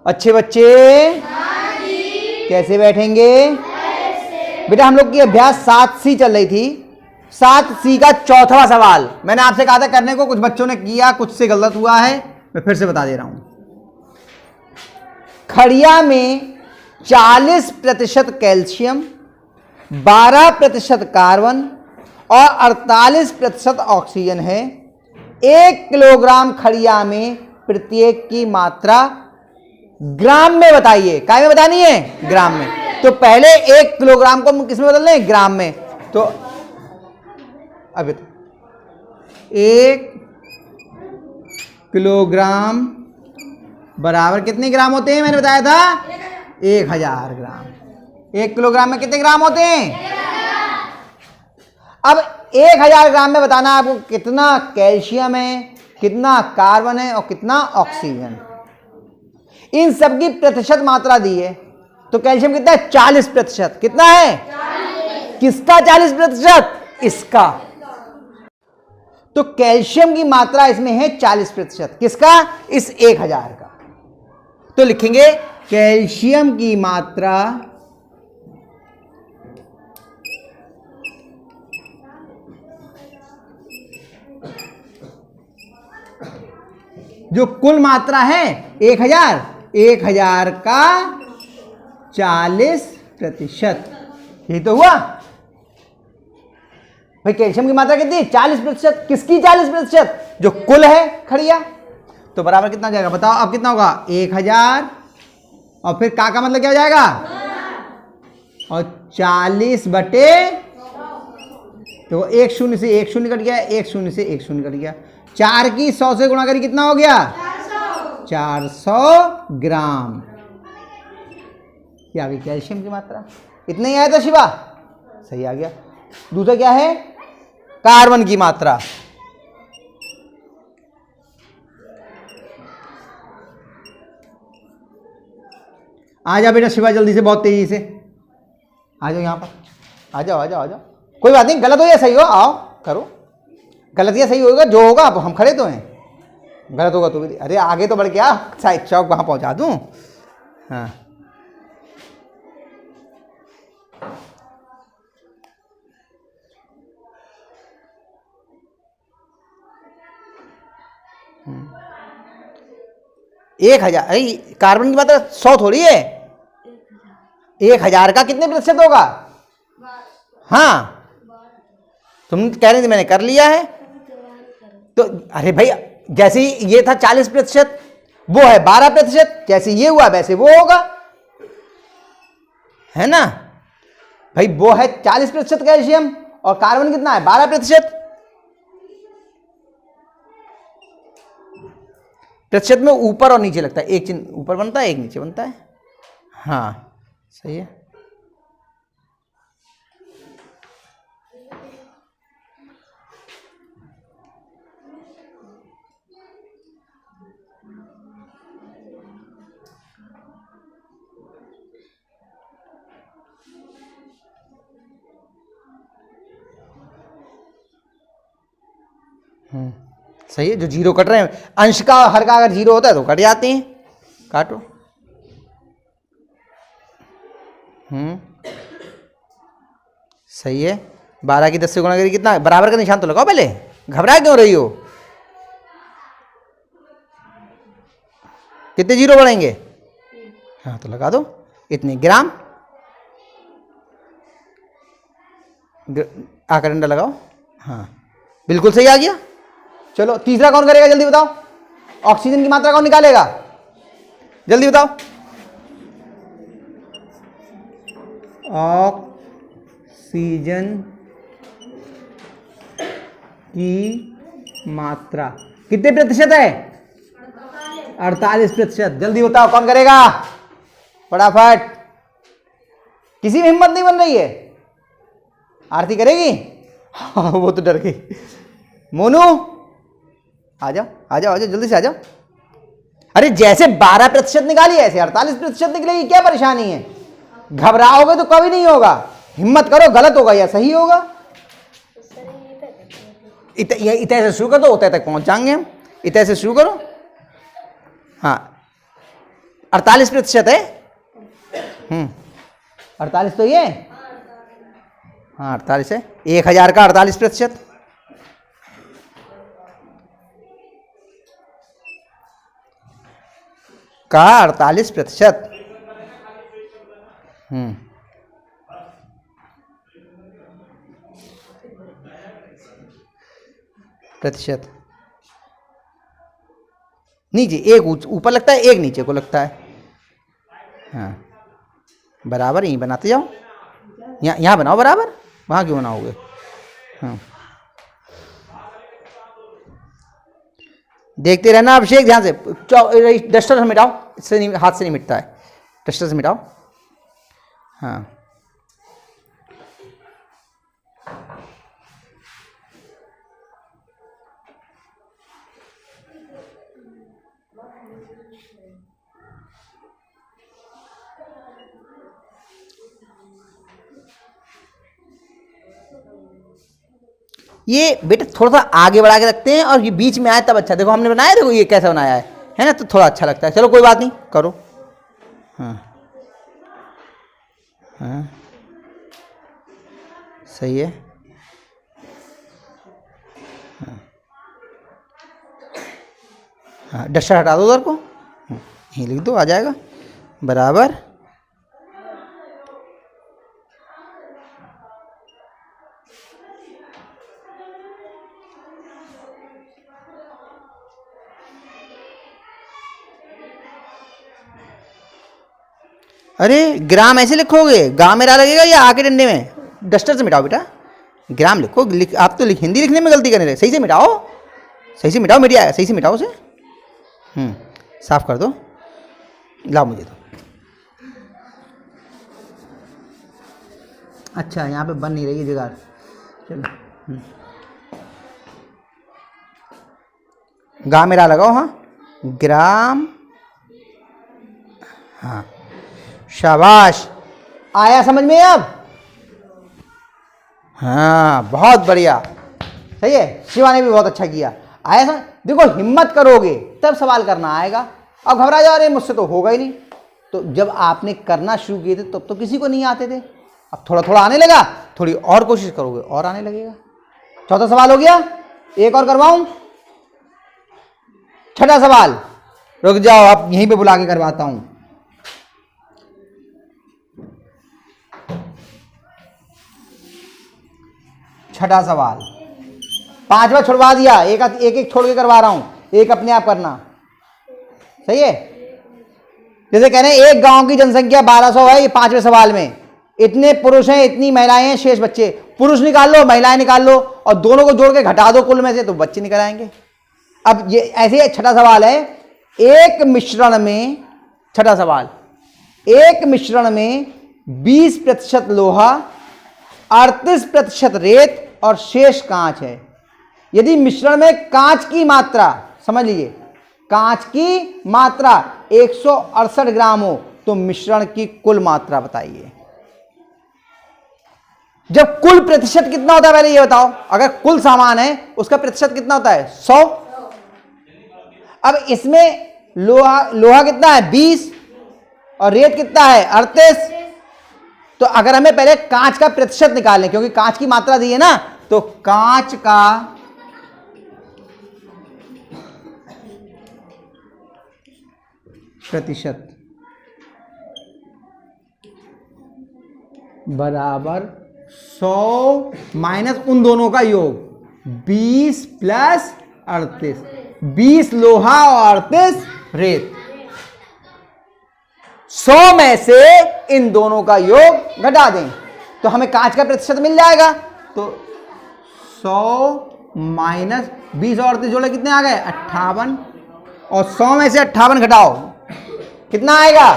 अच्छे बच्चे कैसे बैठेंगे? बेटा हम लोग की अभ्यास 7C चल रही थी। 7C का चौथा सवाल मैंने आपसे कहा था करने को, कुछ बच्चों ने किया, कुछ से गलत हुआ है, मैं फिर से बता दे रहा हूं। खड़िया में 40% कैल्शियम, 12% कार्बन और 48% ऑक्सीजन है। 1 किलोग्राम खड़िया में प्रत्येक की मात्रा ग्राम में बताइए। काय में बतानी है? ग्राम में। तो पहले 1 किलोग्राम को हम किस में बदल लें? ग्राम में। तो अब 1 किलोग्राम बराबर कितने ग्राम होते हैं? मैंने बताया था 1000 ग्राम। 1 किलोग्राम में कितने ग्राम होते हैं? अब 1000 ग्राम में बताना आपको कितना कैल्शियम है, कितना कार्बन है और कितना ऑक्सीजन। इन सब की प्रतिशत मात्रा दी है। तो कैल्शियम कितना है? 40%। कितना है? 40। किसका 40%? इसका। तो कैल्शियम की मात्रा इसमें है 40%। किसका? इस 1000 का। तो लिखेंगे कैल्शियम की मात्रा जो कुल मात्रा है 1000 का 40%। यही तो हुआ भाई। कैल्शियम की मात्रा कितनी? 40%। किसकी 40%? जो कुल है खड़िया। तो बराबर कितना जाएगा बताओ? अब कितना होगा? 1000 और फिर का मतलब क्या हो जाएगा? और 40 बटे, तो 1 शून्य से 1 शून्य कट गया, 1 शून्य से 1 शून्य कट गया। 4 की 100 से गुणा करी कितना हो गया? 400 ग्राम। क्या आ गई? कैल्शियम की मात्रा। इतना ही आया था शिवा? सही आ गया। दूसरा क्या है? कार्बन की मात्रा। आ जाओ बेटा शिवा जल्दी से, बहुत तेजी से आ जाओ। यहां पर आ जाओ, आ जाओ, आ जाओ। कोई बात नहीं, गलत हो या सही हो, आओ करो। गलत या सही होगा, जो होगा हम खड़े तो हैं। गलत होगा तो भी, अरे आगे तो बढ़ गया, साइड चौक वहां पहुंचा दूं। हाँ एक 1000, अरे कार्बन की मात्रा 100 थोड़ी है। 1000 का कितने प्रतिशत होगा? हाँ तुम कह रहे थे मैंने कर लिया है। तो अरे भाई जैसे ये था 40%, वो है 12%। जैसे ये हुआ वैसे वो होगा, है ना भाई? वो है 40% कैल्शियम और कार्बन कितना है? 12%। प्रतिशत में ऊपर और नीचे लगता है, एक चिन्ह ऊपर बनता है, एक नीचे बनता है। हाँ सही है। सही है। जो जीरो कट रहे हैं, अंश का हर का अगर जीरो होता है तो कट जाते हैं। काटो। सही है। 12 की 10 से गुणा करी कितना? बराबर का निशान तो लगाओ पहले, घबरा क्यों रही हो? कितने जीरो बढ़ेंगे? हाँ तो लगा दो। इतने ग्राम आकर डंडा लगाओ। हाँ बिल्कुल सही आ गया। चलो तीसरा कौन करेगा? जल्दी बताओ। ऑक्सीजन की मात्रा कौन निकालेगा? जल्दी बताओ। ऑक्सीजन की मात्रा कितने प्रतिशत है? 48%। जल्दी बताओ कौन करेगा? फटाफट। किसी में हिम्मत नहीं बन रही है। आरती करेगी? हाँ वो तो डर गई। मोनू आ जाओ, आ जाओ, आ जाओ, जल्दी से आ जाओ। अरे जैसे 12% निकाली ऐसे 48% निकलेगी, क्या परेशानी है? घबराओगे तो कभी नहीं होगा। हिम्मत करो, गलत होगा या सही होगा। इतने से शुरू कर दो, उतने तक पहुंच जाएंगे हम। इतने से शुरू करो। हाँ 48% है। 48 तो ये, हाँ 48 है। 1000 का 48% का 48%। प्रतिशत नीचे, एक ऊपर लगता है, एक नीचे को लगता है। हाँ बराबर यहीं बनाते जाओ, यहाँ बनाओ बराबर, वहाँ क्यों बनाओगे? हाँ देखते रहना अभिषेक ध्यान से। डस्टर से मिटाओ, इससे नहीं, हाथ से नहीं मिटता है, डस्टर से मिटाओ। हाँ ये बेटा थोड़ा सा आगे बढ़ा के रखते हैं और ये बीच में आए तब अच्छा। देखो हमने बनाया, देखो ये कैसा बनाया है ना, तो थोड़ा अच्छा लगता है। चलो कोई बात नहीं, करो। हाँ हाँ सही है। हाँ हाँ डस्टर हटा दो उधर को, यहीं लिख दो, आ जाएगा बराबर। अरे ग्राम ऐसे लिखोगे, गाँव मेरा लगेगा या आके डंडे में? डस्टर से मिटाओ बेटा, ग्राम लिखो। आप तो हिंदी लिखने में गलती करने रहे, सही से मिटाओ, सही से मिटाओ, मिट आएगा, सही से मिटाओ उसे। साफ कर दो, लाओ मुझे दो। अच्छा यहाँ पे बन नहीं रही है जुगाड़, चलो। गाँव मेरा लगाओ, हाँ ग्राम, हाँ शाबाश, आया समझ में अब? हाँ बहुत बढ़िया, सही है। शिवा ने भी बहुत अच्छा किया, आया समझ? देखो हिम्मत करोगे तब सवाल करना आएगा। अब घबरा जा रहे मुझसे तो होगा ही नहीं। तो जब आपने करना शुरू किए थे तब तो किसी को नहीं आते थे, अब थोड़ा थोड़ा आने लगा, थोड़ी और कोशिश करोगे और आने लगेगा। चौथा सवाल हो गया, एक और करवाऊं? छठा सवाल, रुक जाओ आप यहीं पे बुला के करवाता हूं। छठा सवाल, पांचवा छुड़वा दिया, एक एक छोड़ के करवा रहा हूं, एक अपने आप करना, सही है। जैसे कह रहे हैं एक गांव की जनसंख्या 1200 है, ये पांचवें सवाल में इतने पुरुष हैं, इतनी महिलाएं हैं, शेष बच्चे। पुरुष निकाल लो, महिलाएं निकाल लो और दोनों को जोड़ के घटा दो कुल में से, तो बच्चे निकल आएंगे। अब ये ऐसे छठा सवाल है, एक मिश्रण में, छठा सवाल, एक मिश्रण में 20% लोहा, 38% रेत और शेष कांच है। यदि मिश्रण में कांच की मात्रा, समझ लीजिए कांच की मात्रा 168 ग्राम हो तो मिश्रण की कुल मात्रा बताइए। जब कुल प्रतिशत कितना होता है पहले ये बताओ। अगर कुल सामान है उसका प्रतिशत कितना होता है? 100। अब इसमें लोहा कितना है? 20 और रेत कितना है? 38। तो अगर हमें पहले कांच का प्रतिशत निकालने, क्योंकि कांच की मात्रा दी है ना, तो कांच का प्रतिशत बराबर 100 माइनस उन दोनों का योग, 20 प्लस 38। 20 लोहा और 38 रेत। 100 में से इन दोनों का योग घटा दें तो हमें कांच का प्रतिशत मिल जाएगा। तो 100 माइनस 20 और 38 जोड़े कितने आ गए? 58। और 100 में से 58 घटाओ, कितना आएगा?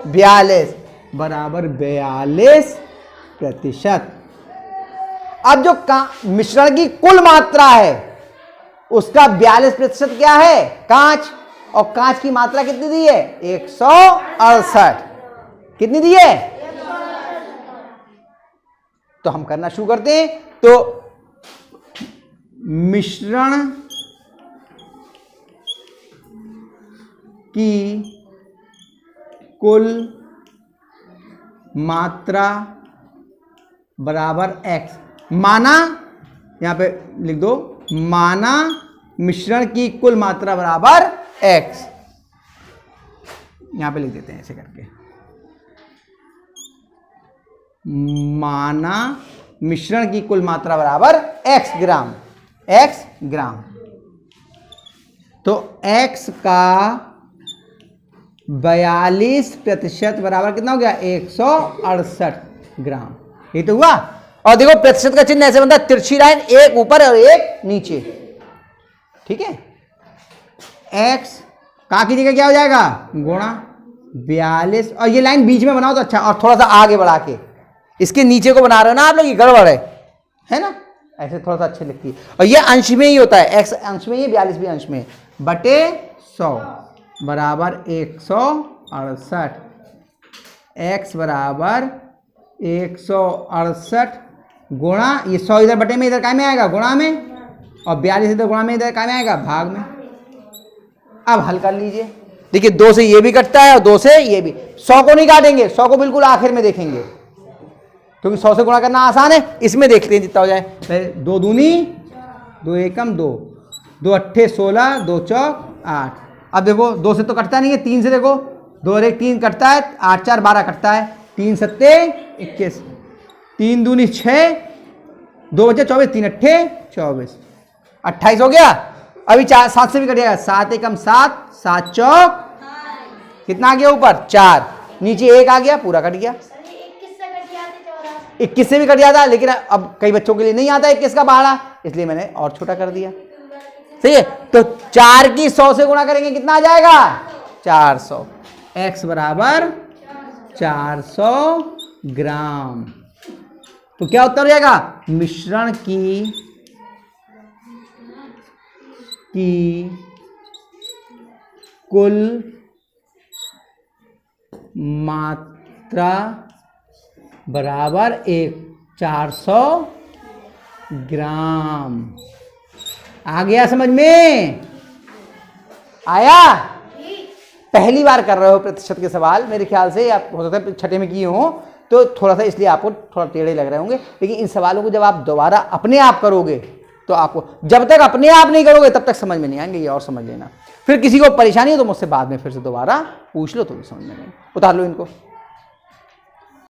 42 बराबर 42%। अब जो मिश्रण की कुल मात्रा है उसका 42% क्या है? कांच। और कांच की मात्रा कितनी दी है? 168। कितनी दी है? तो हम करना शुरू करते हैं। तो मिश्रण की कुल मात्रा बराबर x। माना, यहां पे लिख दो, माना मिश्रण की कुल मात्रा बराबर x। यहां पे लिख देते हैं ऐसे करके, माना मिश्रण की कुल मात्रा बराबर x ग्राम, x ग्राम। तो x का 42% बराबर कितना हो गया? 168 ग्राम। ये तो हुआ। और देखो प्रतिशत का चिन्ह ऐसे बनता है, तिरछी लाइन, एक ऊपर और एक नीचे, ठीक है। x कहां की जगह क्या हो जाएगा? गुणा 42, और ये लाइन बीच में बनाओ तो अच्छा, और थोड़ा सा आगे बढ़ा के, इसके नीचे को बना रहे हो ना आप लोग, ये गड़बड़ है ना, ऐसे थोड़ा सा अच्छे लिखती है। और ये अंश में ही होता है, x अंश में ही, 42 भी अंश में, बटे 100 बराबर 168। x बराबर 168 गुणा, ये 100 इधर बटे में, इधर काय में आएगा? गुणा में, और 42 इधर गुणा में, इधर काय में आएगा? भाग में। अब हल कर लीजिए, देखिए 2 से ये भी कटता है और 2 से ये भी। 100 को नहीं काटेंगे, 100 को बिल्कुल आखिर में देखेंगे, क्योंकि 100 से गुणा करना आसान है। इसमें देखते हैं जितना हो जाए। 2 दूनी 2 एकम 2, 2 अट्ठे 16, 2 चौक 8। अब देखो 2 से तो कटता नहीं है, 3 से देखो, 2 और 1 3 कटता है, 8 4 12 कटता है, 3 सत्ते 21, 3 दूनी 6, 2 बचे 24, 3 अट्ठे 24, 28 हो गया। अभी 4 7 से भी कट जाएगा, 7 एकम 7, 7 चौक कितना आ गया? ऊपर 4, नीचे 1 आ गया, पूरा कट गया। 21 से भी कट जाता है, लेकिन अब कई बच्चों के लिए नहीं आता 21 का पहाड़ा, इसलिए मैंने और छोटा कर दिया। सही है, तो 4 की 100 से गुणा करेंगे, कितना आ जाएगा? 400। x बराबर 400 ग्राम। तो क्या उत्तर हो जाएगा? मिश्रण की कुल मात्रा बराबर 400 ग्राम। आ गया समझ में? आया? पहली बार कर रहे हो प्रतिशत के सवाल, मेरे ख्याल से आप हो सकता है छठे में किए हो, तो थोड़ा सा इसलिए आपको थोड़ा टेढ़े लग रहे होंगे। लेकिन इन सवालों को जब आप दोबारा अपने आप करोगे तो आपको, जब तक अपने आप नहीं करोगे तब तक समझ में नहीं आएंगे, ये और समझ लेना। फिर किसी को परेशानी हो तो मुझसे बाद में फिर से दोबारा पूछ लो, तो भी समझ में नहीं। उतार लो इनको।